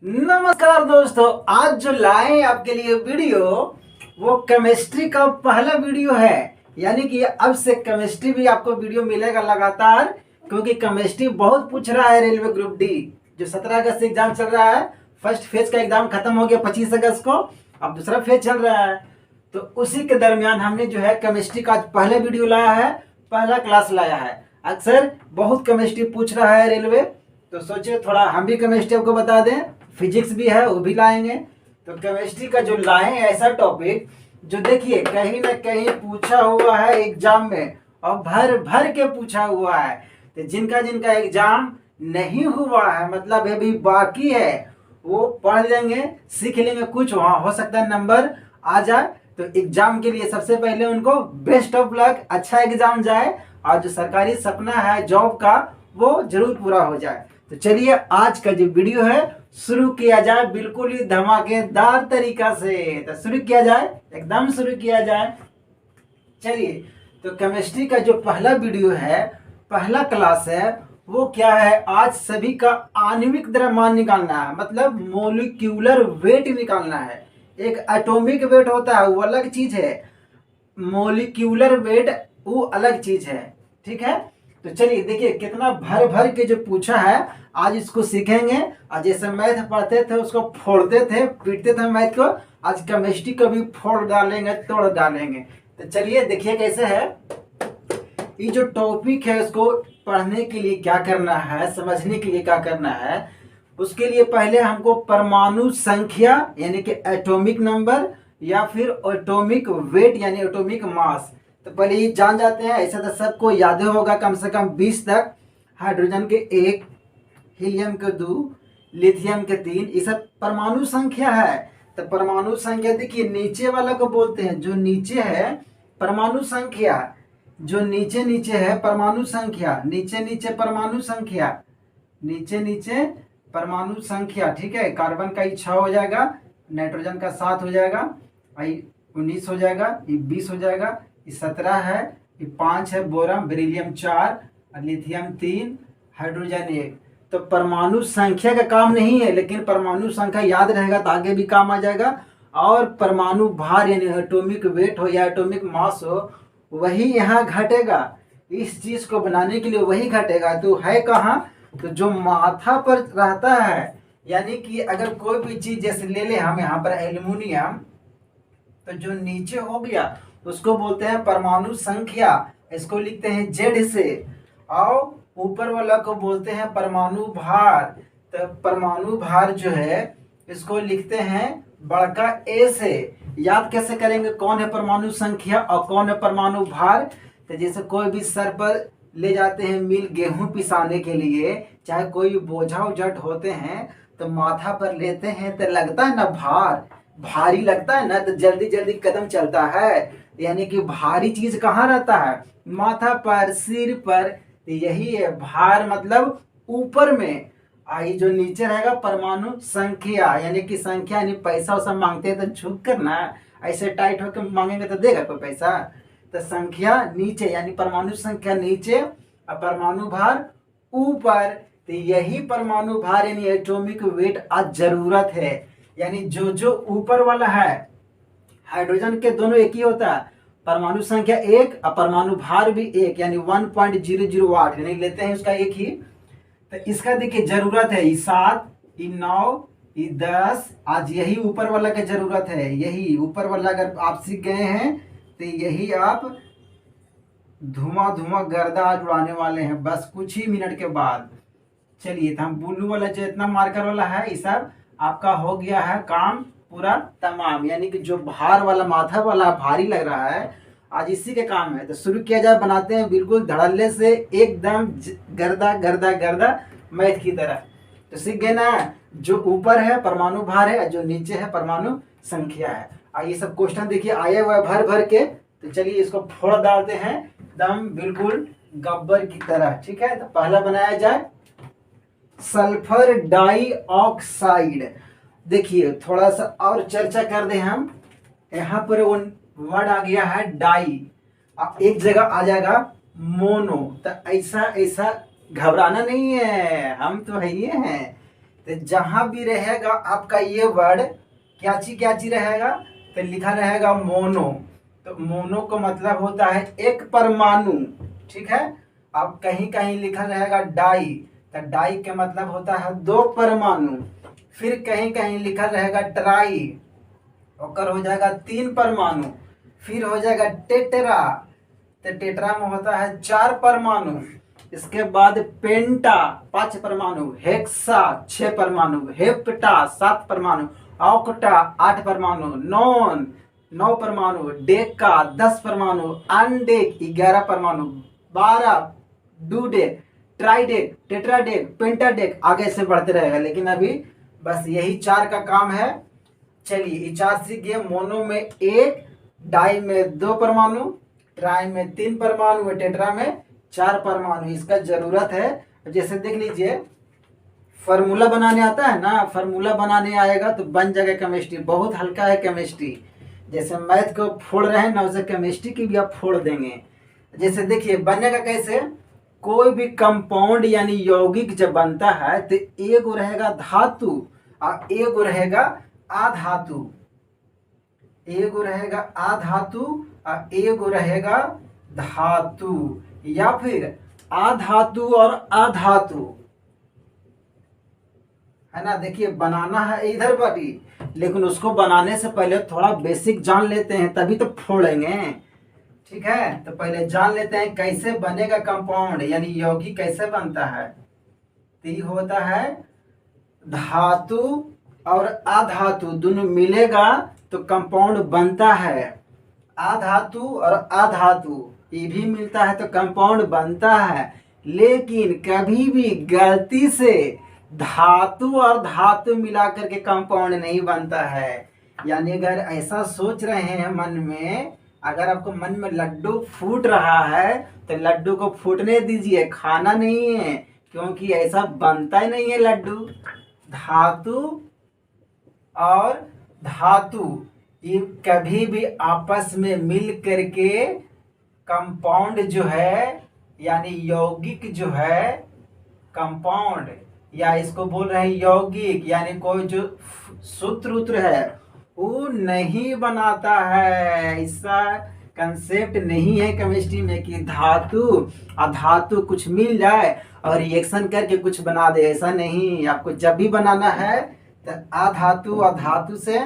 नमस्कार दोस्तों, आज जो लाए आपके लिए वीडियो वो केमिस्ट्री का पहला वीडियो है। यानी कि अब से केमिस्ट्री भी आपको वीडियो मिलेगा लगातार, क्योंकि केमिस्ट्री बहुत पूछ रहा है। रेलवे ग्रुप डी जो 17 अगस्त से एग्जाम चल रहा है, फर्स्ट फेज का एग्जाम खत्म हो गया 25 अगस्त को, अब दूसरा फेज चल रहा है। तो उसी के दरमियान हमने जो है केमिस्ट्री का पहले वीडियो लाया है, पहला क्लास लाया है। अक्सर बहुत केमिस्ट्री पूछ रहा है रेलवे, तो सोचे थोड़ा हम भी केमिस्ट्री आपको बता दें। फिजिक्स भी है वो भी लाएंगे। तो केमिस्ट्री का जो लाए ऐसा टॉपिक जो देखिए कहीं ना कहीं पूछा हुआ है एग्जाम में, और भर भर के पूछा हुआ है। तो जिनका जिनका एग्जाम नहीं हुआ है, मतलब अभी बाकी है, वो पढ़ लेंगे, सीख लेंगे, कुछ वहाँ हो सकता है नंबर आ जाए। तो एग्जाम के लिए सबसे पहले उनको बेस्ट ऑफ लक, अच्छा एग्जाम जाए और जो सरकारी सपना है जॉब का वो जरूर पूरा हो जाए। तो चलिए आज का जो वीडियो है शुरू किया जाए बिल्कुल ही धमाकेदार तरीका से। तो शुरू किया जाए, एकदम शुरू किया जाए। चलिए, तो केमिस्ट्री का जो पहला वीडियो है, पहला क्लास है, वो क्या है, आज सभी का आणविक द्रव्यमान निकालना है, मतलब मोलिक्यूलर वेट निकालना है। एक एटॉमिक वेट होता है वो अलग चीज है, मोलिक्यूलर वेट वो अलग चीज है। ठीक है, तो चलिए देखिए कितना भर भर के जो पूछा है, आज इसको सीखेंगे। आज जैसे मैथ पढ़ते थे उसको फोड़ते थे, पीटते थे मैथ को, आज केमिस्ट्री को भी फोड़ डालेंगे, तोड़ डालेंगे। तो चलिए देखिए कैसे है। ये जो टॉपिक है उसको पढ़ने के लिए क्या करना है, समझने के लिए क्या करना है, उसके लिए पहले हमको परमाणु संख्या यानी कि एटॉमिक नंबर या फिर एटॉमिक वेट यानी एटॉमिक मास, तो पहले ये जान जाते हैं। ऐसा तो सबको याद होगा कम से कम 20 तक। हाइड्रोजन के 1, हीलियम के 2, लिथियम के 3, ये सब परमाणु संख्या है। तो परमाणु संख्या देखिए नीचे वाला को बोलते हैं, जो नीचे है परमाणु संख्या, जो नीचे नीचे है परमाणु संख्या, नीचे नीचे परमाणु संख्या, नीचे नीचे परमाणु संख्या। ठीक है, कार्बन का 6 हो जाएगा, नाइट्रोजन का 7 हो जाएगा, 19 हो जाएगा, ये 20 हो जाएगा, ये 17 है, ये 5 है बोरम, बेरिलियम 4, लिथियम 3, हाइड्रोजन 1। तो परमाणु संख्या का काम नहीं है, लेकिन परमाणु संख्या याद रहेगा तो आगे भी काम आ जाएगा। और परमाणु भार यानी एटॉमिक वेट हो या एटॉमिक मास हो, वही यहाँ घटेगा। इस चीज को बनाने के लिए वही घटेगा। तो है कहाँ, तो जो माथा पर रहता है, यानी कि अगर कोई भी चीज जैसे ले ले हम यहाँ पर एल्युमिनियम, तो जो नीचे हो गया उसको बोलते हैं परमाणु संख्या, इसको लिखते हैं जेड से। और ऊपर वाला को बोलते हैं परमाणु भार। तो परमाणु भार जो है इसको लिखते हैं बड़का ए से। याद कैसे करेंगे कौन है परमाणु संख्या और कौन है परमाणु भार। तो जैसे कोई भी सर पर ले जाते हैं मिल गेहूं पिसाने के लिए, चाहे कोई बोझा उझट होते हैं, तो माथा पर लेते हैं तो लगता है ना भार, भारी लगता है ना, तो जल्दी जल्दी कदम चलता है। यानी कि भारी चीज कहाँ रहता है, माथा पर, सिर पर। तो यही है भार, मतलब ऊपर में। आई जो नीचे रहेगा परमाणु संख्या, यानी कि संख्या यानी पैसा वैसा मांगते हैं तो झुक कर ना, ऐसे टाइट होकर मांगेंगे तो देगा कोई पैसा। तो संख्या नीचे यानी परमाणु संख्या नीचे और परमाणु भार ऊपर। तो यही परमाणु भार यानी एटॉमिक वेट आज जरूरत है। यानी जो जो ऊपर वाला है, हाइड्रोजन के दोनों एक ही होता है, परमाणु संख्या 1 और परमाणु भार भी 1, यानी 1.008 यानी लेते हैं उसका एक ही। तो इसका देखिए जरूरत है, ये 7, ये 9, ये 10। आज यही ऊपर वाला की जरूरत है। यही ऊपर वाला अगर आप सीख गए हैं तो यही आप धुआं धुआं गर्दा आज उड़ाने वाले हैं बस कुछ ही मिनट के बाद। चलिए, तो हम ब्लू वाला जो इतना मार्कर वाला है, ये सब आपका हो गया है काम पूरा तमाम। यानी कि जो भार वाला, माथा वाला भारी लग रहा है, आज इसी के काम है। तो शुरू किया जाए, बनाते हैं बिल्कुल धड़ल्ले से, एकदम गर्दा गर्दा गर्दा मैथ की तरह। तो सीख गए ना, जो ऊपर है परमाणु भार है, जो नीचे है परमाणु संख्या है। ये सब क्वेश्चन देखिए आए हुए भर भर के। तो चलिए इसको फोड़ डालते हैं एकदम बिल्कुल गब्बर की तरह। ठीक है, तो पहला बनाया जाए सल्फर डाइऑक्साइड। देखिए थोड़ा सा और चर्चा कर दें हम, यहाँ पर वो वर्ड आ गया है डाई, अब एक जगह आ जाएगा मोनो। तो ऐसा ऐसा घबराना नहीं है, हम तो है ये हैं। तो जहां भी रहेगा आपका ये वर्ड क्या चीज रहेगा, तो लिखा रहेगा मोनो। तो मोनो का मतलब होता है एक परमाणु, ठीक है। अब कहीं कहीं लिखा रहेगा डाई, तो डाई का मतलब होता है दो परमाणु। फिर कहीं कहीं लिखा रहेगा ट्राई, ओकर हो जाएगा तीन परमाणु। फिर हो जाएगा टेट्रा, तो टेट्रा में होता है चार परमाणु। इसके बाद पेंटा पांच परमाणु, हेक्सा छह परमाणु, हेप्टा सात परमाणु, ऑक्टा आठ परमाणु, नॉन नौ परमाणु, डेका 10 परमाणु, अनडेक 11 परमाणु, 12 डूडेक, ट्राइडेक, टेट्राडेक, पेंटाडेक, आगे से बढ़ते रहेगा। लेकिन अभी बस यही चार का काम है। चलिए ये चार सीख गए। मोनो में एक, डाई में दो परमाणु, ट्राई में तीन परमाणु, टेट्रा में चार परमाणु। इसका जरूरत है। जैसे देख लीजिए फार्मूला बनाने आता है ना, फार्मूला बनाने आएगा तो बन जाएगा केमिस्ट्री। बहुत हल्का है केमिस्ट्री। जैसे मैथ को फोड़ रहे हैं ना, वैसे केमिस्ट्री की भी आप फोड़ देंगे। जैसे देखिए बनेगा कैसे, कोई भी कंपाउंड यानी यौगिक जब बनता है तो एक रहेगा धातु और एक रहेगा अधातु, एक रहेगा अधातु और एक रहेगा धातु, या फिर अधातु और अधातु, है ना। देखिए बनाना है इधर बटी, लेकिन उसको बनाने से पहले थोड़ा बेसिक जान लेते हैं तभी तो फोड़ेंगे, ठीक है। तो पहले जान लेते हैं कैसे बनेगा कंपाउंड यानी यौगिक कैसे बनता है। तो ये होता है धातु और अधातु दोनों मिलेगा तो कंपाउंड बनता है। अधातु और अधातु ये भी मिलता है तो कंपाउंड बनता है। लेकिन कभी भी गलती से धातु और धातु मिलाकर के कंपाउंड नहीं बनता है। यानी अगर ऐसा सोच रहे हैं मन में, अगर आपको मन में लड्डू फूट रहा है तो लड्डू को फूटने दीजिए, खाना नहीं है, क्योंकि ऐसा बनता ही नहीं है लड्डू। धातु और धातु ये कभी भी आपस में मिल करके कंपाउंड जो है यानी यौगिक जो है, कंपाउंड या इसको बोल रहे हैं यौगिक, यानी कोई जो सूत्र उत्र है वो नहीं बनाता है। ऐसा कंसेप्ट नहीं है केमिस्ट्री में कि धातु और धातु कुछ मिल जाए और रिएक्शन करके कुछ बना दे, ऐसा नहीं। आपको जब भी बनाना है तो अधातु अधातु से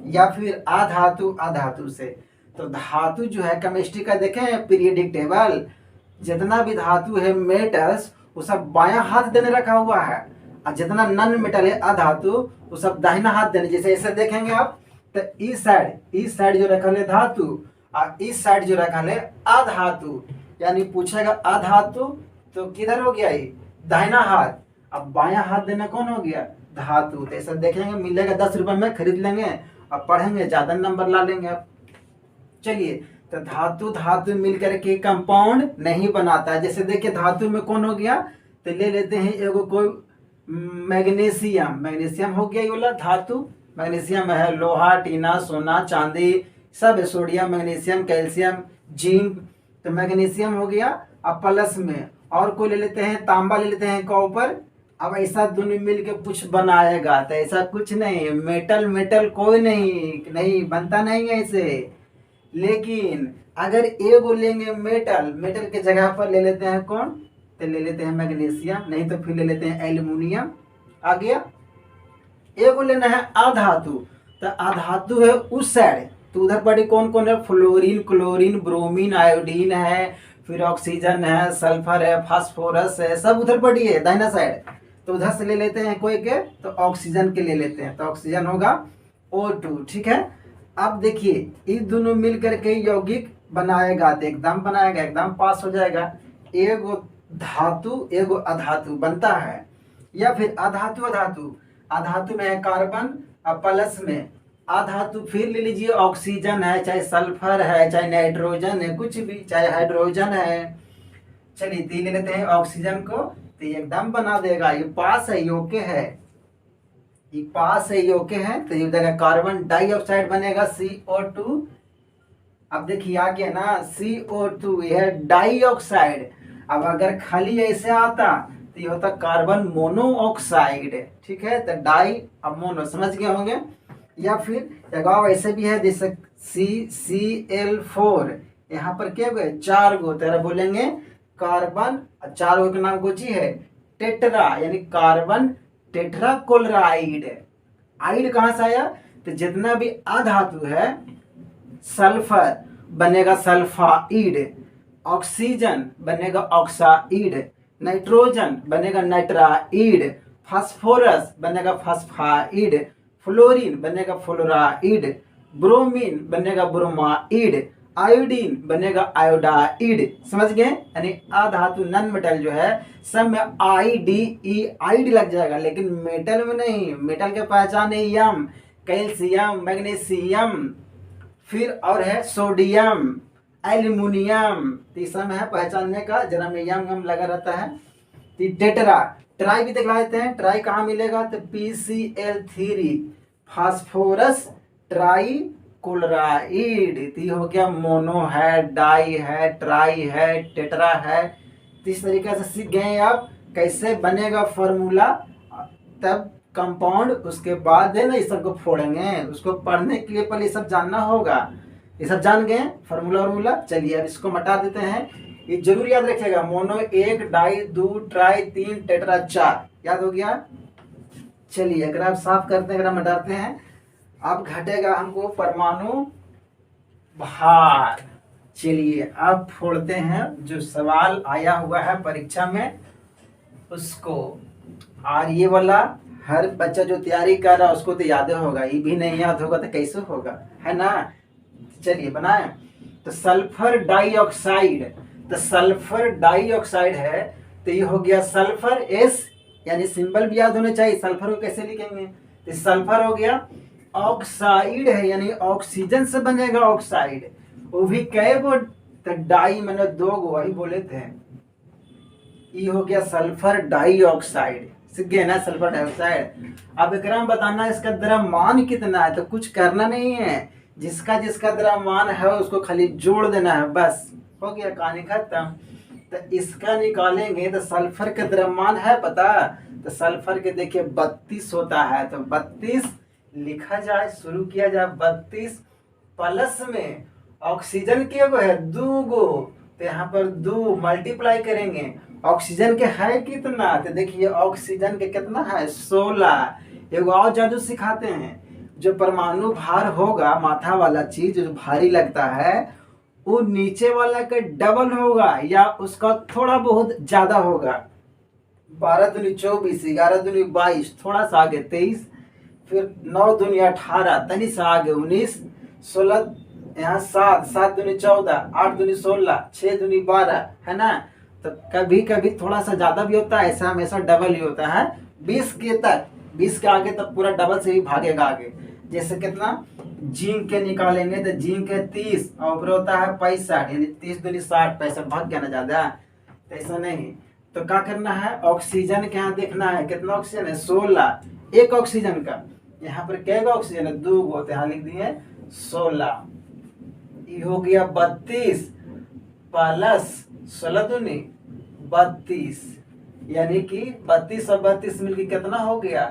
या फिर अधातु अधातु से। तो धातु जो है केमिस्ट्री का देखें पीरियोडिक टेबल, जितना भी धातु है मेटल्स वो सब बायां हाथ देने रखा हुआ है, और जितना नॉन मेटल है अधातु वो सब दाहिना हाथ देने। जैसे ऐसे देखेंगे आप तो इस साइड जो रखा है धातु और इस साइड जो रखा है अधातु, यानी पूछेगा अधातु तो किधर हो गया ये दाहिना हाथ, अब बायां हाथ देना कौन हो गया धातु। तो ऐसा देखेंगे मिलेगा 10 रुपए में खरीद लेंगे और पढ़ेंगे ज्यादा नंबर ला लेंगे आप। चलिए तो धातु धातु मिलकर के कंपाउंड नहीं बनाता है। जैसे देखिए धातु में कौन हो गया, तो ले लेते हैं एगो कोई मैग्नीशियम, मैग्नीशियम हो गया ये वाला धातु। मैग्नीशियम है लोहा टीना सोना चांदी सब है, सोडियम मैग्नीशियम कैल्शियम जिंक, तो मैग्नीशियम हो गया। अब प्लस में और कोई ले लेते हैं तांबा, ले लेते हैं कॉपर। अब ऐसा दोनों मिल के कुछ बनाएगा तो ऐसा कुछ नहीं, मेटल मेटल कोई नहीं बनता नहीं है ऐसे। लेकिन अगर एगो लेंगे मेटल, मेटल के जगह पर ले लेते हैं कौन, तो ले लेते हैं मैग्नीशियम, नहीं तो फिर ले लेते हैं एल्युमिनियम। आ गया। एगो लेना है अधातु, तो अधातु है उस साइड, तो उधर पड़ी कौन कौन है फ्लोरीन क्लोरीन ब्रोमीन आयोडीन है, फिर ऑक्सीजन है सल्फर है फास्फोरस है, सब उधर पड़ी है दाहिना साइड। तो उधर से ले लेते हैं कोई के, तो ऑक्सीजन के ले लेते हैं, तो ऑक्सीजन होगा O2, ठीक है। अब देखिए ये दोनों मिल करके यौगिक बनाएगा तो एकदम बनाएगा, एकदम पास हो जाएगा। एगो धातु एगो अधातु बनता है, या फिर अधातु अधातु, अधातु में है कार्बन और प्लस में अधातु फिर ले लीजिए ऑक्सीजन है, चाहे सल्फर है, चाहे नाइट्रोजन है, कुछ भी, चाहे हाइड्रोजन है। चलिए तो ले लेते हैं ऑक्सीजन को, तो ये एकदम बना देगा। ये पास है योके है, ये पास है योके है, तो ये जगह कार्बन डाइऑक्साइड बनेगा CO2। अब देखिए आ गया ना CO2, यह है डाइऑक्साइड। अब अगर खाली ऐसे आता तो ये होता कार्बन मोनोऑक्साइड। ठीक है, तो डाई अमोनो समझ गए होंगे। या फिर जगह ऐसे भी है जैसे CCl4, यहाँ पर क्या गए 4 गो, तेरा बोलेंगे कार्बन 4 गो के नाम कुछ ही है टेट्रा, यानी कार्बन टेट्राक्लोराइड। आइड कहाँ से आया, तो जितना भी अधातु है सल्फर बनेगा सल्फाइड, ऑक्सीजन बनेगा ऑक्साइड, नाइट्रोजन बनेगा नाइट्राइड, फास्फोरस बनेगा फास्फाइड, फ्लोरीन बनेगा फ्लोराइड, ब्रोमीन बनेगा ब्रोमाइड, आयोडीन बनेगा आयोडाइड। समझ गए, यानी अधातु नन मेटल जो है सब में आईडी लग जाएगा, लेकिन मेटल में नहीं। मेटल के पहचान है यम, कैल्शियम, मैग्नीशियम, फिर और है सोडियम, एल्युमिनियम, तीसरा में है पहचानने का, जरा में यम लगा रहता है। टेट्रा, ट्राई भी दिखला देते हैं, ट्राई कहाँ मिलेगा, तो PCl3, फास्फोरस ट्राई क्लोराइड। तो हो गया मोनो है, डाई है, ट्राई है, टेट्रा है। तो इस तरीके से सीख गए आप कैसे बनेगा फॉर्मूला, तब कंपाउंड, उसके बाद है ना इस सबको फोड़ेंगे। उसको पढ़ने के लिए पहले ये सब जानना होगा। ये सब जान गए फॉर्मूला वॉर्मूला। चलिए अब इसको मिटा देते हैं। ये जरूर याद रखिएगा, मोनो 1, डाई 2, ट्राई 3, टेट्रा 4। याद हो गया। चलिए अगर आप साफ करते हैं, अगर हम मिटाते हैं, अब घटेगा हमको परमाणु भार। चलिए अब फोड़ते हैं जो सवाल आया हुआ है परीक्षा में उसको। और ये वाला हर बच्चा जो तैयारी कर रहा है उसको तो याद होगा, ये भी नहीं याद होगा तो कैसे होगा, है ना। चलिए बनाएं। तो सल्फर डाइऑक्साइड, तो सल्फर डाइऑक्साइड है, तो ये हो गया सल्फर S, यानी सिंबल भी याद होने चाहिए। सल्फर को कैसे लिखेंगे, तो सल्फर हो गया। ऑक्साइड है, यानी ऑक्सीजन से बनेगा ऑक्साइड, वो भी कई गो, तो डाई मैंने 2 गो वही बोले थे। ये हो गया सल्फर डाइऑक्साइड, सीख गए ना सल्फर डाइऑक्साइड। अब एकराम बताना इसका द्रव्यमान कितना है, तो कुछ करना नहीं है, जिसका जिसका द्रव्यमान है उसको खाली जोड़ देना है, बस हो गया, कहानी खत्म। तो इसका निकालेंगे तो सल्फर का द्रव्यमान है पता, तो सल्फर के देखिए 32 होता है, तो 32 लिखा जाए, शुरू किया जाए। 32 प्लस में ऑक्सीजन के गो है 2 गो, तो यहाँ पर 2 मल्टीप्लाई करेंगे। ऑक्सीजन के है कितना, तो देखिए ऑक्सीजन के कितना है 16। एगो और जादू सिखाते हैं, जो परमाणु भार होगा, माथा वाला चीज जो भारी लगता है, वो नीचे वाला का डबल होगा या उसका थोड़ा बहुत ज्यादा होगा। 12 दूनी 24, 11 दूनी 22, थोड़ा सा आगे 23, फिर 9 दूनी 18, तनी सा आगे 19, 16, यहाँ 7, 7 दूनी 14, 8 दूनी 16, 6 दूनी 12, है ना। तो कभी कभी थोड़ा सा ज्यादा भी होता है, ऐसा हमेशा डबल ही होता है। 20 के तक, 20 के आगे तब पूरा डबल से ही भागेगा आगे। जैसे कितना जिंक के निकालेंगे तो जिंक के 30 और ऊपर होता है 65, यानी 30 दूनी 60, 65 भाग गया ना ज्यादा, तो ऐसा नहीं। तो क्या करना है, ऑक्सीजन के यहाँ देखना है कितना ऑक्सीजन है 16, एक ऑक्सीजन का। यहाँ पर क्या ऑक्सीजन है 2 गो, तो यहाँ लिख दिए 16। ये हो गया 32 प्लस 16 दूनी 32, यानी कि 32 और 32 मिलकर कितना हो गया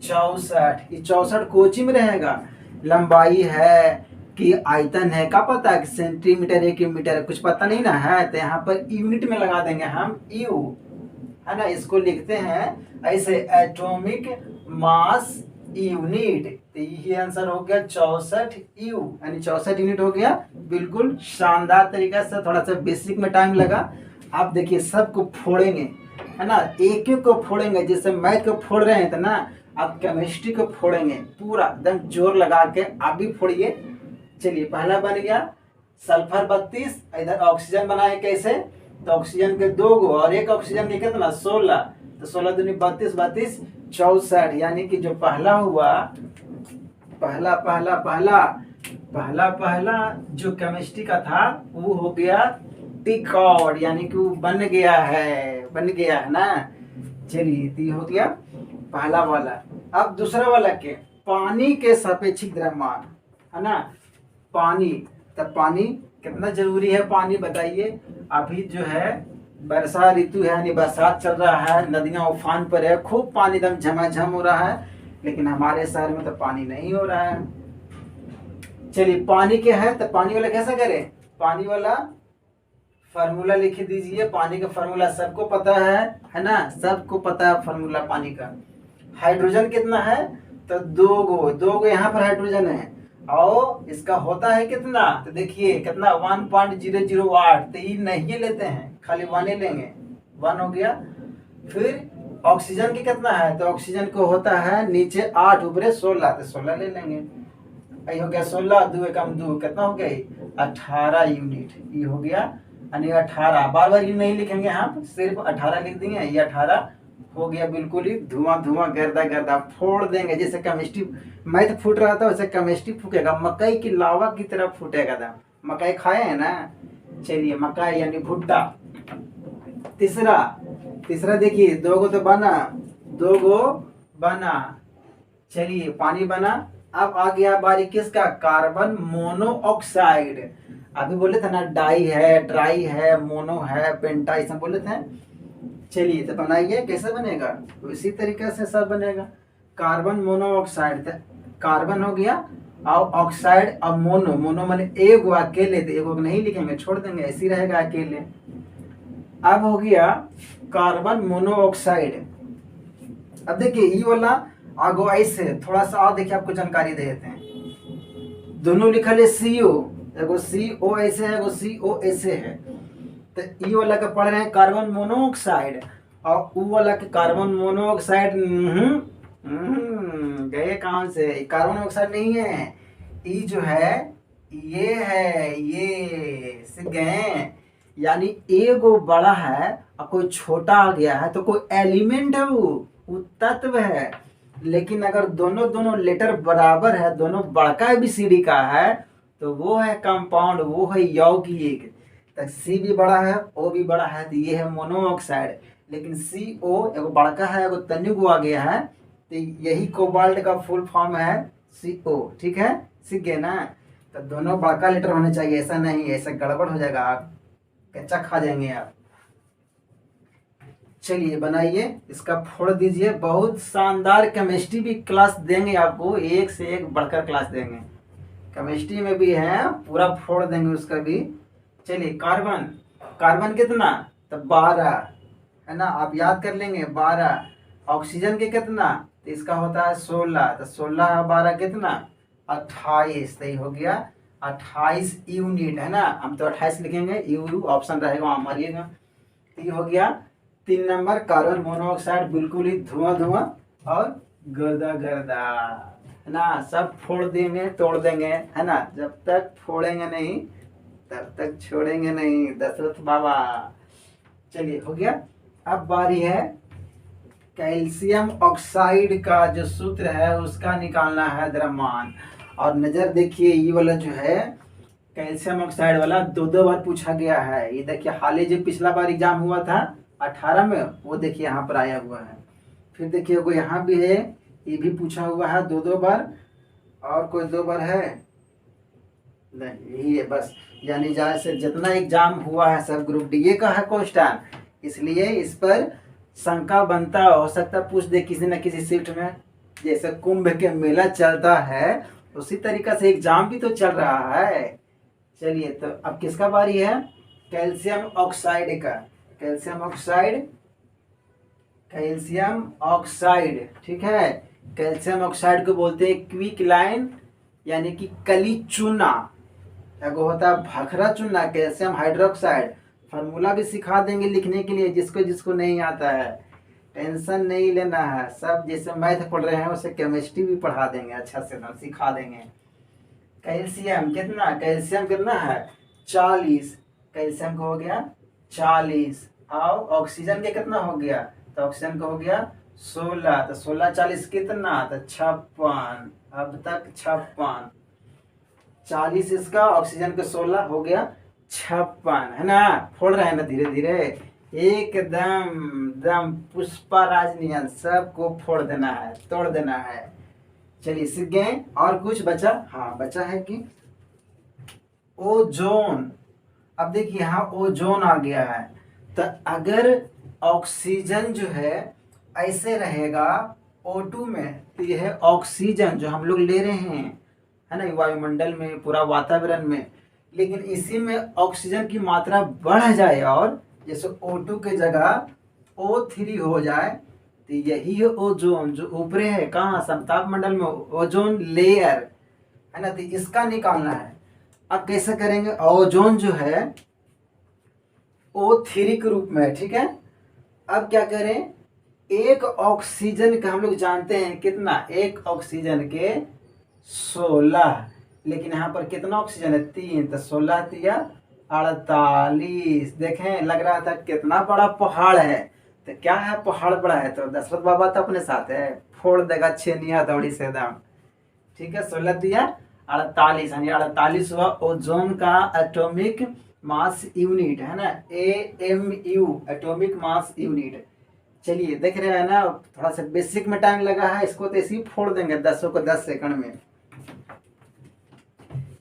64। ये 64 कोची में रहेगा, लंबाई है कि आयतन है, क्या पता है, सेंटीमीटर है कि मीटर, कुछ पता नहीं ना है। तो यहाँ पर यूनिट में लगा देंगे हम यू, है ना। इसको लिखते हैं ऐसे एटॉमिक मास यूनिट। तो ये आंसर हो गया 64 यू, यानी 64 यूनिट हो गया। बिल्कुल शानदार तरीका से, थोड़ा सा बेसिक में टाइम लगा। आप देखिए सबको फोड़ेंगे, है ना, एक एक को फोड़ेंगे। जैसे मैथ को फोड़ रहे हैं तो ना, आप केमिस्ट्री को फोड़ेंगे पूरा एकदम जोर लगा के। आप भी फोड़िए। चलिए पहला बन गया सल्फर 32, इधर ऑक्सीजन बनाए कैसे, तो ऑक्सीजन के 2 गो और एक ऑक्सीजन के कितना 16, तो 16 दूनी 32, 32 64, यानी कि जो पहला हुआ, पहला पहला पहला पहला पहला जो केमिस्ट्री का था वो हो गया टिकॉर्ड, यानी कि वो बन गया है ना। चलिए तो हो गया पहला वाला। अब दूसरा वाला के पानी के सापेक्षिक द्रव्यमान, है ना। पानी, तब पानी कितना जरूरी है, पानी बताइए। अभी जो है वर्षा ऋतु है, यानी बरसात चल रहा है, नदियां उफान पर है, खूब पानी एकदम झमाझम हो रहा है, लेकिन हमारे शहर में तो पानी नहीं हो रहा है। चलिए पानी क्या है, तो पानी वाला कैसा करें, पानी वाला फार्मूला लिख दीजिए। पानी का फार्मूला सबको पता है ना, सबको पता है फार्मूला पानी का। हाइड्रोजन कितना है, तो दो गो यहाँ पर हाइड्रोजन है, और इसका होता है कितना, तो देखिए कितना 1.008, तो ये नहीं लेते हैं, खाली 1 ही लेंगे, 1 हो गया। फिर ऑक्सीजन की कितना है, तो ऑक्सीजन को होता है नीचे 8 ऊपरे 16, तो 16 ले लेंगे। ये हो गया 16, 2 एकम 2, कितना हो गया 18 यूनिट, ये हो गया यानी 18। बार बार ये नहीं लिखेंगे, यहाँ सिर्फ 18 लिख देंगे, ये 18 हो गया। बिल्कुल ही धुआं धुआं गर्दा गर्दा फोड़ देंगे, जैसे केमिस्ट्री मैथ फूट रहा था वैसे केमिस्ट्री फूकेगा, मकई की लावा की तरह फूटेगा था। मकई खाए हैं ना, चलिए मकई यानी भुट्टा। तीसरा देखिए 2 गो तो बना, 2 गो बना, चलिए पानी बना। अब आ गया बारी किसका, कार्बन मोनोऑक्साइड। अभी बोले थे ना डाई है, ट्राई है, मोनो है, पेंटा, ये सब बोले थे। चलिए तो बनाइए, कैसे बनेगा, तो इसी तरीके से सब बनेगा। कार्बन मोनोऑक्साइड, कार्बन हो गया और ऑक्साइड, अब मोनो माने एगो अकेले, तो एगो नहीं लिखेंगे, छोड़ देंगे, ऐसे ही रहेगा अकेले। अब हो गया कार्बन मोनोऑक्साइड। अब देखिए ये वाला आगो ऐसे थोड़ा सा और देखिए, आपको जानकारी दे देते हैं। दोनों लिखल है CO, एगो CO ऐसे है, एगो CO ऐसे है। तो ई वाला का पढ़ रहे हैं कार्बन मोनोऑक्साइड, और ऊ वाला के कार्बन मोनोऑक्साइड गए कहाँ से, कार्बन मोनोऑक्साइड नहीं है, ई जो है ये है, ये से गए, यानी एगो बड़ा है और कोई छोटा आ गया है, तो कोई एलिमेंट है, वो तत्व है। लेकिन अगर दोनों लेटर बराबर है, दोनों बड़का ABCD का है, तो वो है कंपाउंड, वो है यौगिक। सी भी बड़ा है, ओ भी बड़ा है, तो ये है मोनोऑक्साइड। लेकिन CO एगो बड़का है, एगो तनिगो आ गया है, तो यही कोबाल्ट का फुल फॉर्म है CO, ठीक है, सीख गए ना। तो दोनों बड़का लेटर होने चाहिए, ऐसा नहीं, ऐसा गड़बड़ हो जाएगा, आप कच्चा खा जाएंगे आप। चलिए बनाइए, इसका फोड़ दीजिए। बहुत शानदार केमिस्ट्री भी क्लास देंगे आपको, एक से एक बढ़कर क्लास देंगे, केमिस्ट्री में भी है, पूरा फोड़ देंगे उसका भी। चलिए कार्बन कितना, तो 12 है ना, आप याद कर लेंगे 12। ऑक्सीजन के कितना, तो इसका होता है 16, तो 16 12 कितना 28, तो ये हो गया 28 यूनिट, है ना। हम तो 28 लिखेंगे, यू ऑप्शन रहेगा, वहाँ मारिएगा। तो ये हो गया 3 नंबर, कार्बन मोनोऑक्साइड बिल्कुल ही धुआं और गर्दा गर्दा, है ना। सब फोड़ देंगे, तोड़ देंगे, है ना। जब तक फोड़ेंगे नहीं तब तक छोड़ेंगे नहीं, दशरथ बाबा। चलिए हो गया। अब बारी है कैल्शियम ऑक्साइड का जो सूत्र है उसका निकालना है द्रव्यमान। और नजर देखिए, ये वाला जो है कैल्शियम ऑक्साइड वाला 2 बार पूछा गया है। ये देखिए हाल ही जो पिछला बार एग्जाम हुआ था 18 में, वो देखिए यहाँ पर आया हुआ है। फिर देखिए वो यहाँ भी है, ये भी पूछा हुआ है 2 बार। और कोई 2 बार है नहीं, यही है बस। यानी जैसे जितना एग्जाम हुआ है सब ग्रुप डी का है क्वेश्चन, इसलिए इस पर शंका बनता, हो सकता पूछ दे किसी न किसी शिफ्ट में। जैसे कुंभ के मेला चलता है उसी तरीका से एग्जाम भी तो चल रहा है। चलिए तो अब किसका बारी है, कैल्शियम ऑक्साइड का। कैल्शियम ऑक्साइड, ठीक है। कैल्शियम ऑक्साइड को बोलते हैं क्विक लाइन, यानी कि कली चूना। एगो होता है भखरा चूना, कैल्शियम हाइड्रोक्साइड। फार्मूला भी सिखा देंगे लिखने के लिए, जिसको नहीं आता है टेंशन नहीं लेना है। सब जैसे मैथ पढ़ रहे हैं वैसे केमिस्ट्री भी पढ़ा देंगे, अच्छा से सिखा देंगे। कैल्शियम कितना है 40, कैल्शियम का हो गया 40। और ऑक्सीजन के कितना हो गया, तो ऑक्सीजन का हो गया 16, तो 16 40 कितना, तो 56। अब तक 56, 40 इसका, ऑक्सीजन का 16 हो गया 56, है ना। फोड़ रहे हैं ना धीरे धीरे, एकदम पुष्पा राजनियन सबको फोड़ देना है, तोड़ देना है। चलिए सीख गए। और कुछ बचा, हाँ बचा है कि ओजोन। अब देखिए यहाँ ओजोन आ गया है, तो अगर ऑक्सीजन जो है ऐसे रहेगा O2 में, तो यह है ऑक्सीजन जो हम लोग ले रहे हैं, है ना, वायुमंडल में, पूरा वातावरण में। लेकिन इसी में ऑक्सीजन की मात्रा बढ़ जाए और जैसे O2 की जगह O3 हो जाए, तो यही है ओजोन जो ऊपर है, कहाँ, समताप मंडल में, ओजोन लेयर, है ना। तो इसका निकालना है। अब कैसे करेंगे? ओजोन जो है O3 के रूप में, ठीक है। अब क्या करें, एक ऑक्सीजन का हम लोग जानते हैं कितना, एक ऑक्सीजन के 16, लेकिन यहाँ पर कितना ऑक्सीजन है, 3, तो 16 तिया 48। देखें, लग रहा था कितना बड़ा पहाड़ है, तो क्या है, पहाड़ बड़ा है तो दशरथ बाबा तो अपने साथ है, फोड़ देगा छेनिया दौड़ी से दाम। ठीक है, 16 तिया 48, यानी 48 हुआ ओजोन का एटॉमिक मास यूनिट, है ना, AMU, एटॉमिक मास यूनिट। चलिए, देख रहे हैं ना, थोड़ा सा बेसिक में टाइम लगा है, इसको तो ऐसे ही फोड़ देंगे 10 को 10 सेकंड में।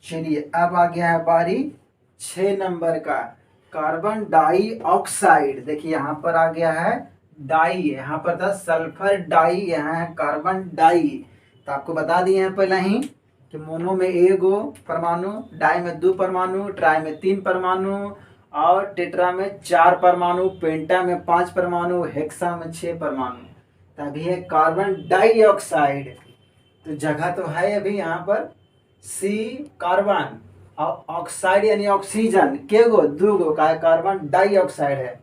चलिए, अब आ गया है बारी 6 नंबर का, कार्बन डाइऑक्साइड। देखिए यहाँ पर आ गया है डाई, यहाँ पर था सल्फर डाई, यहाँ है कार्बन डाई। तो आपको बता दिए हैं पहले ही कि मोनो में 1 परमाणु, डाई में 2 परमाणु, ट्राई में 3 परमाणु, और टेट्रा में 4 परमाणु, पेंटा में 5 परमाणु, हेक्सा में 6 परमाणु। तभी है कार्बन डाइऑक्साइड। तो जगह तो है अभी यहाँ पर C कार्बन, और ऑक्साइड यानी ऑक्सीजन के गो 2 का कार्बन डाइऑक्साइड है।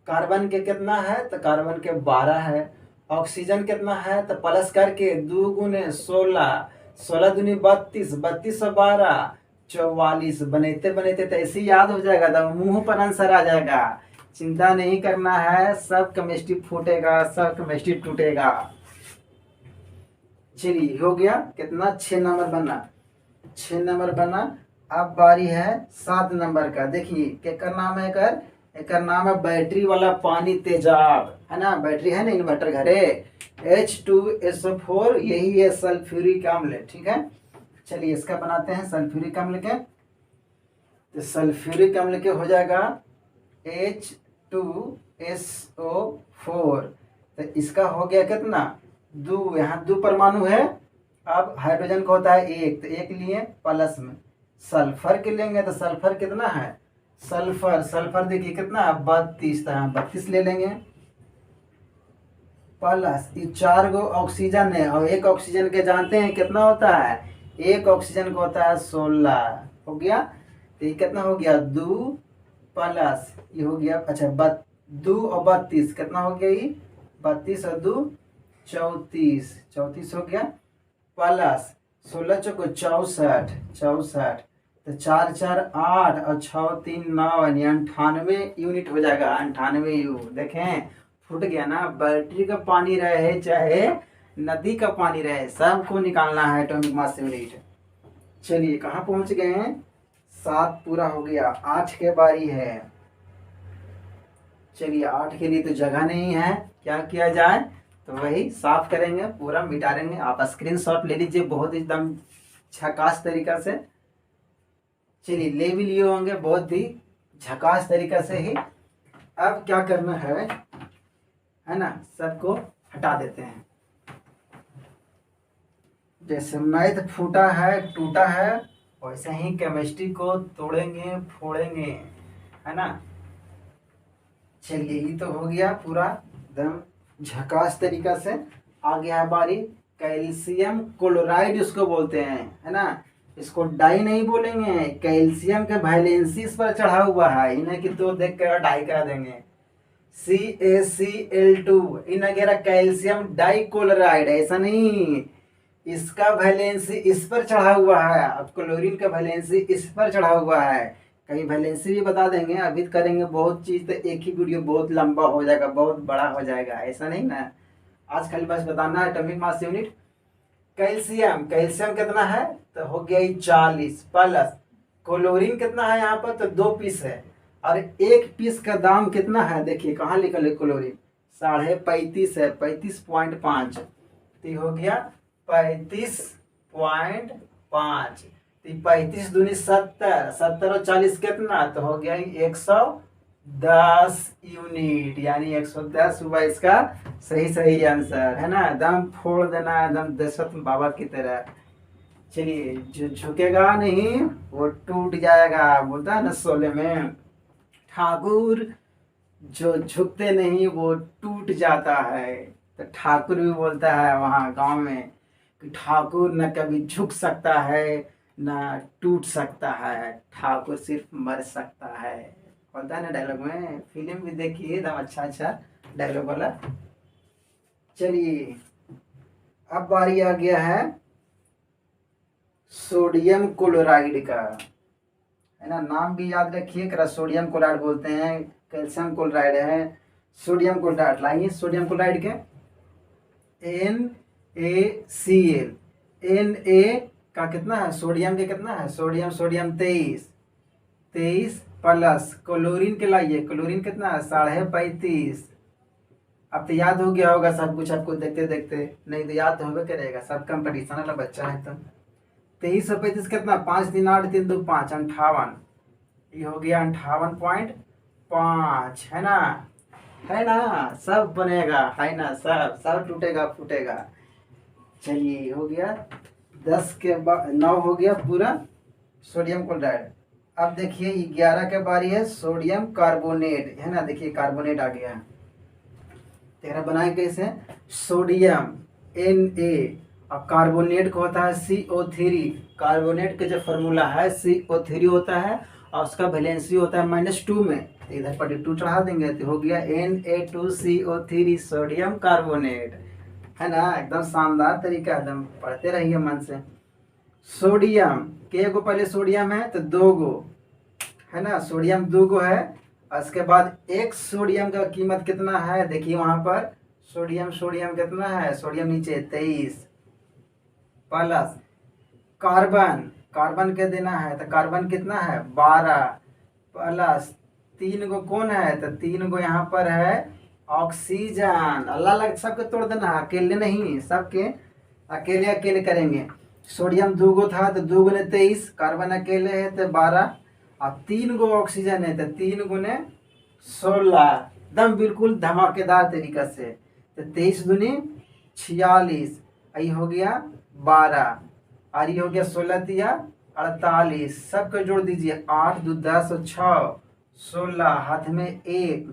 कार्बन के कितना है, तो कार्बन के 12 है। ऑक्सीजन कितना है, तो प्लस करके 2 गुने 16, 16 दूनी 32, 32 और 12 44। बनते बनते तो ऐसे याद हो जाएगा, तो मुंह पर आंसर आ जाएगा। चिंता नहीं करना है, सब केमिस्ट्री फूटेगा, सब केमिस्ट्री टूटेगा। चलिए, हो गया कितना, 6 नंबर बना, 6 नंबर बना। अब बारी है 7 नंबर का। देखिए क्या नाम है, एक नाम है बैटरी वाला पानी तेजाब, है ना, बैटरी है ना, इन्वर्टर घरे, H2SO4, यही है सल्फ्यूरिक अम्ल, ठीक है। चलिए, इसका बनाते हैं सल्फ्यूरिक अम्ल के। तो सल्फ्यूरिक अम्ल के हो जाएगा H2SO4। तो इसका हो गया कितना, 2, यहाँ 2 परमाणु है। अब हाइड्रोजन का होता है 1, तो 1 लिए प्लस में। सल्फर के लेंगे तो सल्फर कितना है, सल्फर देखिए कितना है, 32, तो यहाँ 32 ले लेंगे। प्लस ये 4 गो ऑक्सीजन है, और एक ऑक्सीजन के जानते हैं कितना होता है, एक ऑक्सीजन का होता है 16। हो गया, तो ये कितना हो गया, 2 प्लस ये हो गया, अच्छा 2 और 32 कितना हो गया, ये 32 और 2 34, 34 हो गया। प्लस 16 चौको 64, 64, तो 4 4 8 और 6 3 9, यानी 98 यूनिट हो जाएगा, 98 यू। देखें, फूट गया ना। बैटरी का पानी रहे चाहे नदी का पानी रहे, सबको निकालना है एटॉमिक मास यूनिट। चलिए, कहाँ पहुंच गए हैं, 7 पूरा हो गया, 8 के बारी है। चलिए, 8 के लिए तो जगह नहीं है, क्या किया जाए, तो वही साफ करेंगे, पूरा मिटा देंगे। आप स्क्रीनशॉट ले लीजिए बहुत एकदम झकास तरीका से। चलिए, ले भी लिए होंगे बहुत ही झकास तरीका से ही। अब क्या करना है ना, सबको हटा देते हैं। जैसे मैथ फूटा है, टूटा है, वैसे ही केमिस्ट्री को तोड़ेंगे, फोड़ेंगे, है ना। चलिए, ये तो हो गया पूरा एकदम झकास तरीका से। आ गया है बारी कैल्शियम क्लोराइड, इसको बोलते हैं, है ना। इसको डाई नहीं बोलेंगे, कैल्शियम के वैलेंसी इस पर चढ़ा हुआ है, इन्हें कि तो देख कर डाई करा देंगे, CaCl2, इन वगैरह कैल्शियम डाई क्लोराइड, ऐसा नहीं, इसका वैलेंसी इस पर चढ़ा हुआ है। अब क्लोरीन का वैलेंसी इस पर चढ़ा हुआ है, कहीं वैलेंसी भी बता देंगे। अभी करेंगे बहुत चीज़, तो एक ही वीडियो बहुत लंबा हो जाएगा, बहुत बड़ा हो जाएगा, ऐसा नहीं ना। आज खाली बस बताना है एटॉमिक मास यूनिट। कैल्शियम कितना है, तो हो गया 40, प्लस क्लोरीन कितना है यहाँ पर, तो 2 पीस है, और 1 पीस का दाम कितना है, देखिए कहाँ लिखल है, क्लोरीन 35.5 है, 35.5, तो हो गया 35.5। 35 दूनी 70, 70 और 40 कितना, तो हो गया 120। 110 यूनिट, यानी 110 हुआ इसका सही सही आंसर, है ना। एकदम फोड़ देना एकदम दशरथ बाबा की तरह। चलिए, जो झुकेगा नहीं वो टूट जाएगा, बोलता है ना शोले में। ठाकुर जो झुकते नहीं वो टूट जाता है। तो ठाकुर भी बोलता है वहाँ गांव में कि ठाकुर न कभी झुक सकता है न टूट सकता है, ठाकुर सिर्फ मर सकता है। होता है ना डायलॉग में, फिल्म भी देखिए एकदम अच्छा अच्छा डायलॉग वाला। चलिए, अब बारी आ गया है सोडियम क्लोराइड का, है ना। नाम भी याद रखिए, करा सोडियम क्लोराइड बोलते हैं, कैल्शियम क्लोराइड है, सोडियम क्लोराइड। लाइए सोडियम क्लोराइड के NaCl, Na का कितना है, सोडियम के कितना है, सोडियम सोडियम 23 प्लस क्लोरीन के लाइए, क्लोरीन कितना है 35.5। अब तो याद हो गया होगा सब कुछ आपको देखते देखते, नहीं तो याद तो होगा करेगा, सब कंपटीशन वाला बच्चा है। तो 23 और 35 कितना, 5 3 8 3 2 5 58, ये हो गया 58.5, है ना। है ना, सब बनेगा, है ना, सब सब टूटेगा फूटेगा। चलिए हो गया 10 के बाद 9 हो गया पूरा सोडियम क्लोराइड। अब देखिए 11 के बारी है सोडियम कार्बोनेट, है ना। देखिए कार्बोनेट आ गया है। तेरा बनाए कैसे, सोडियम Na और कार्बोनेट को होता है CO3। कार्बोनेट का जो फॉर्मूला है CO3 होता है और उसका वैलेंसी होता है -2 में, तो इधर पर 2 चढ़ा देंगे तो हो गया Na2CO3 सोडियम कार्बोनेट, है ना। एकदम शानदार तरीका, एकदम पढ़ते रहिए मन से। सोडियम के गो पहले सोडियम है तो 2 गो, है ना, सोडियम 2 गो है। और इसके बाद एक सोडियम का कीमत कितना है, देखिए वहां पर सोडियम सोडियम कितना है, सोडियम नीचे 23 प्लस कार्बन, कार्बन के देना है तो कार्बन कितना है 12 प्लस 3 गो कौन है, तो 3 गो यहाँ पर है ऑक्सीजन। अल्लाह अलग सबके तोड़ देना, अकेले नहीं, सबके अकेले अकेले करेंगे। सोडियम 2 गो था तो 2 गुने 23, कार्बन अकेले है तो 12 और 3 गो ऑक्सीजन है तो 3 गुने 16, एकदम बिल्कुल धमाकेदार तरीका से। तो 23 दूनी 46, ये हो गया 12 और ये हो गया 16 तिया 48, सबको जोड़ दीजिए 8 2 10 और 6 16, हाथ में 1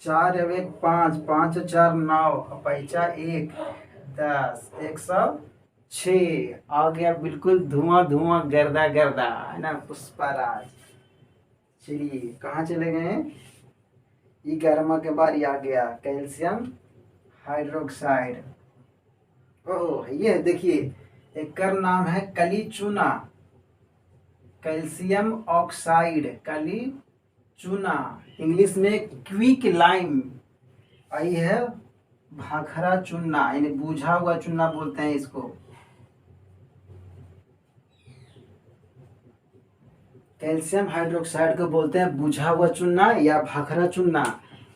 4 अब 1 5 5 और 4 9 और पैसा 1 10 106 आ गया, बिल्कुल धुआं धुआं गर्दा गर्दा, है ना पुष्पराज। चलिए कहाँ चले गए, 11वां के बारी आ गया कैल्शियम हाइड्रोक्साइड। ओह ये देखिए, एक का नाम है कली चूना, कैल्शियम ऑक्साइड कली चूना, इंग्लिश में क्विक लाइम, आई है भाखरा चूना, यानी बुझा हुआ चूना बोलते हैं इसको। कैल्शियम हाइड्रोक्साइड को बोलते हैं बुझा हुआ चूना या भाखरा चूना,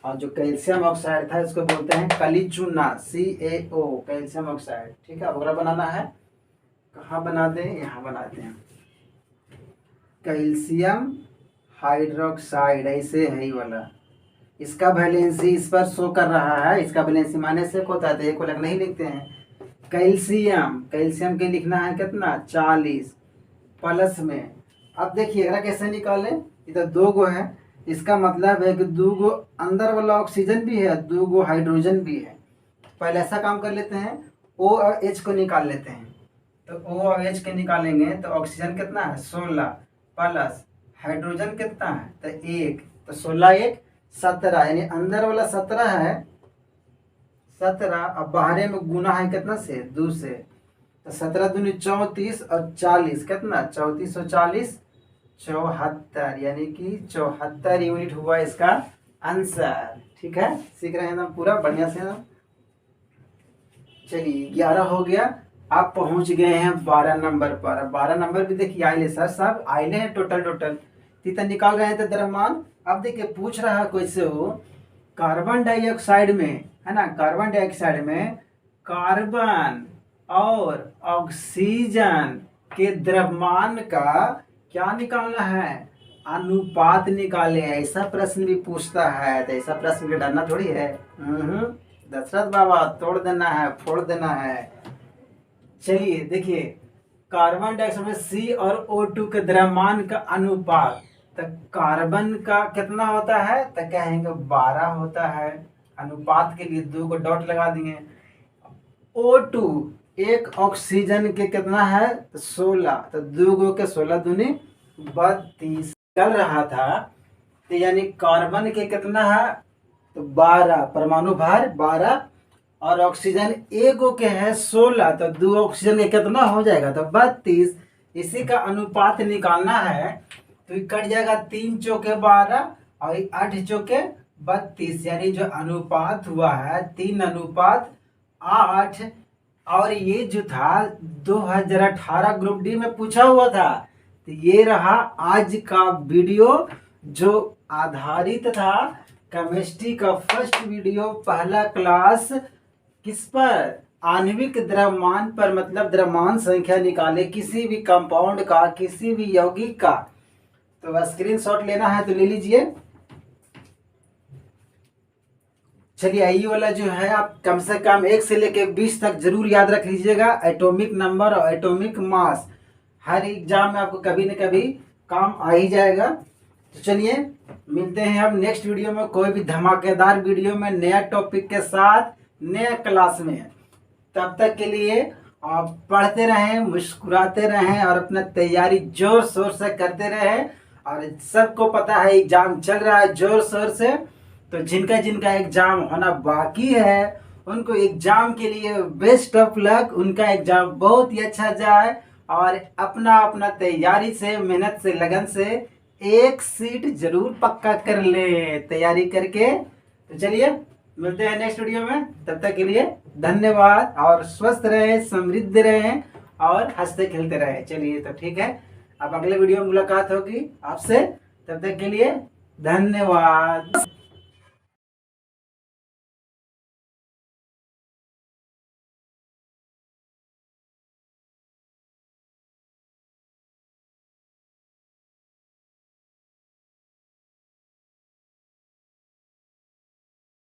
और जो कैल्शियम ऑक्साइड था इसको बोलते हैं कली चूना, CaO कैल्शियम ऑक्साइड। ठीक है, अब बनाना है, कहाँ बना दें, यहाँ बनाते हैं। कैल्शियम हाइड्रोक्साइड ऐसे है ही वाला, इसका वैलेंसी इस पर शो कर रहा है, इसका वैलेंसी माने से होता है तो एक अलग नहीं लिखते हैं। कैल्शियम, कैल्शियम के लिखना है कितना 40 प्लस में। अब देखिए अगर कैसे निकालें, इधर 2 गो है, इसका मतलब है कि 2 गो अंदर वाला ऑक्सीजन भी है, 2 गो हाइड्रोजन भी है। पहले ऐसा काम कर लेते हैं, O और H को निकाल लेते हैं। तो O और H के निकालेंगे तो ऑक्सीजन कितना है 16 प्लस हाइड्रोजन कितना है तो 1, तो 16 1 17, यानी अंदर वाला 17 है 17, अब बाहर में गुना है कितना से 2 से, तो 17 दूनी 34 और 40 कितना 34 और 40 74, यानी कि 74 यूनिट हुआ इसका आंसर। ठीक है, सीख रहे हैं ना पूरा बढ़िया से ना। चलिए 11 हो गया, आप पहुंच गए हैं 12 नंबर पर। 12 नंबर भी देखिए आइले सर, सब आइले हैं टोटल तीता निकाल रहे हैं तो द्रव्यमान। अब देखिए पूछ रहा है कैसे हो, कार्बन डाइऑक्साइड में, है ना, कार्बन डाइऑक्साइड में कार्बन और ऑक्सीजन के द्रव्यमान का क्या निकालना है, अनुपात निकाले, ऐसा प्रश्न भी पूछता है, तो ऐसा प्रश्न के डरना थोड़ी है। दशरथ बाबा तोड़ देना है, फोड़ देना है। चलिए देखिए, कार्बन डाइऑक्साइड में सी और O2 के द्रव्यमान का अनुपात, तो कार्बन का कितना होता है, तो कहेंगे 12 होता है। अनुपात के लिए 2 को डॉट लगा देंगे। O2 एक ऑक्सीजन के कितना है, तो 16, तो 2 गो के 16 दूनी 32 चल रहा था। तो यानी कार्बन के कितना है, तो 12, परमाणु भार 12, और ऑक्सीजन एक गो के है 16, तो 2 ऑक्सीजन के कितना हो जाएगा, तो 32। इसी का अनुपात निकालना है, तो कट जाएगा 3 चौके 12 और 8 चौके 32, यानी जो अनुपात हुआ है 3:8। और ये जो था 2018 ग्रुप डी में पूछा हुआ था। तो ये रहा आज का वीडियो जो आधारित था केमिस्ट्री का फर्स्ट वीडियो, पहला क्लास किस पर, आणविक द्रव्यमान पर, मतलब द्रव्यमान संख्या निकाले किसी भी कंपाउंड का, किसी भी यौगिक का। तो स्क्रीनशॉट लेना है तो ले लीजिए। चलिए आई वाला जो है आप कम से कम 1 से लेकर 20 तक जरूर याद रख लीजिएगा। एटॉमिक नंबर और एटॉमिक मास हर एग्जाम में आपको कभी न कभी काम आ ही जाएगा। तो चलिए मिलते हैं अब नेक्स्ट वीडियो में, कोई भी धमाकेदार वीडियो में, नया टॉपिक के साथ, नया क्लास में। तब तक के लिए आप पढ़ते रहें, मुस्कुराते रहें और अपना तैयारी जोर शोर से करते रहें। और सबको पता है एग्जाम चल रहा है जोर शोर से, तो जिनका जिनका एग्जाम होना बाकी है उनको एग्जाम के लिए बेस्ट ऑफ लक। उनका एग्जाम बहुत ही अच्छा जाए और अपना अपना तैयारी से, मेहनत से, लगन से एक सीट जरूर पक्का कर ले तैयारी करके। तो चलिए मिलते हैं नेक्स्ट वीडियो में, तब तक के लिए धन्यवाद और स्वस्थ रहें, समृद्ध रहें और हंसते खेलते रहें। चलिए तो ठीक है, अब अगले वीडियो में मुलाकात होगी आपसे, तब तक के लिए धन्यवाद।